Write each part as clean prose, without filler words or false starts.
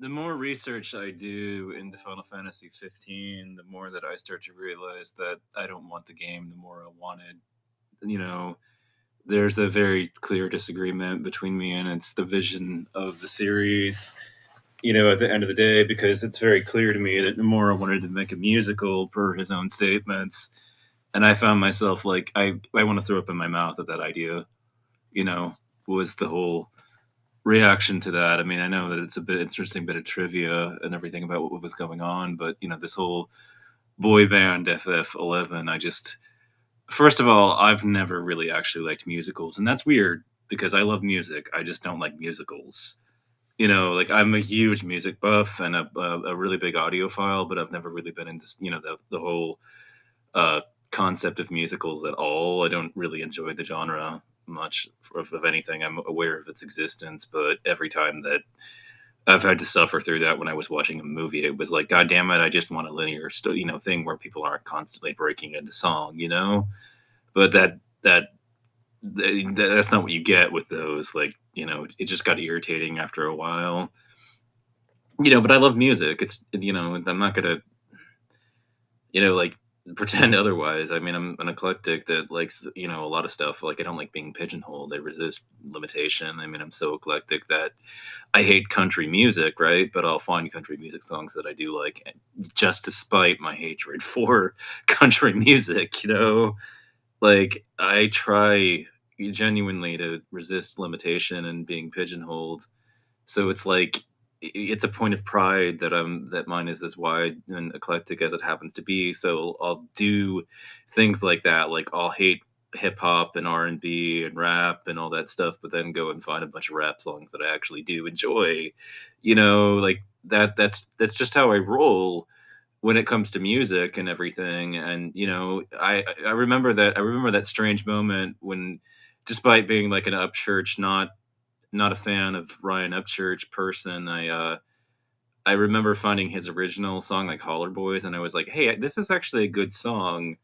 The more research I do into Final Fantasy 15, the more that I start to realize that I don't want the game the more I wanted. You know, there's a very clear disagreement between me and it's the vision of the series, at the end of the day, because it's very clear to me that Nomura wanted to make a musical per his own statements. And I found myself like, I want to throw up in my mouth at that idea, you know, was the whole reaction to that. I mean, I know that it's a bit interesting bit of trivia and everything about what was going on, but this whole boy band FF11, I just first of all, I've never really actually liked musicals, and that's weird because I love music. I just don't like musicals. Like I'm a huge music buff and a really big audiophile, but I've never really been into the whole uh, concept of musicals at all. I don't really enjoy the genre much of anything. I'm aware of its existence, but every time that I've had to suffer through that when I was watching a movie, it was like, God damn it, I just want a linear, thing where people aren't constantly breaking into song. But that's not what you get with those. Like, it just got irritating after a while. But I love music. I'm not gonna like pretend otherwise. I mean, I'm an eclectic that likes, a lot of stuff. Like, I don't like being pigeonholed. I resist limitation. I mean, I'm so eclectic that I hate country music, right? But I'll find country music songs that I do like, just despite my hatred for country music. Like, I try genuinely to resist limitation and being pigeonholed. So it's like it's a point of pride that mine is as wide and eclectic as it happens to be. So I'll do things like that. Like I'll hate hip hop and R&B and rap and all that stuff, but then go and find a bunch of rap songs that I actually do enjoy. Like that's just how I roll when it comes to music and everything. And I remember that strange moment when, despite being like an Upchurch, not a fan of Ryan Upchurch person. I remember finding his original song, like Holler Boys, and I was like, "Hey, this is actually a good song.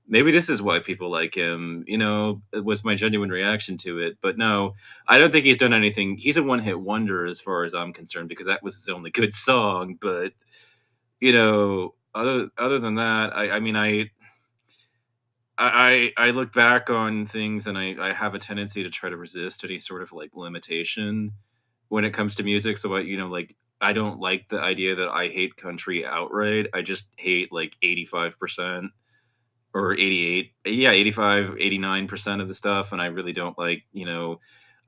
Maybe this is why people like him." It was my genuine reaction to it. But no, I don't think he's done anything. He's a one-hit wonder as far as I'm concerned because that was his only good song. But other than that, I mean, I look back on things and I have a tendency to try to resist any sort of like limitation when it comes to music. So like I don't like the idea that I hate country outright. I just hate like 85% or 88, yeah, 85, 89% of the stuff. And I really don't like,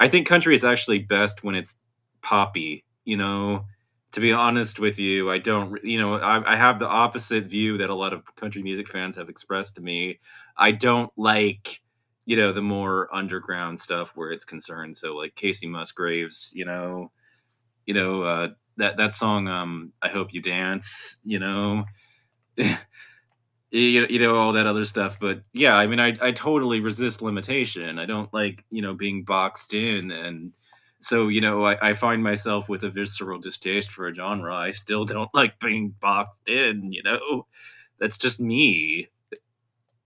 I think country is actually best when it's poppy, to be honest with you. I don't, I have the opposite view that a lot of country music fans have expressed to me. I don't like, the more underground stuff where it's concerned. So like Casey Musgraves, that song, I Hope You Dance, all that other stuff. But yeah, I mean, I totally resist limitation. I don't like, being boxed in. And so, I find myself with a visceral distaste for a genre. I still don't like being boxed in. That's just me.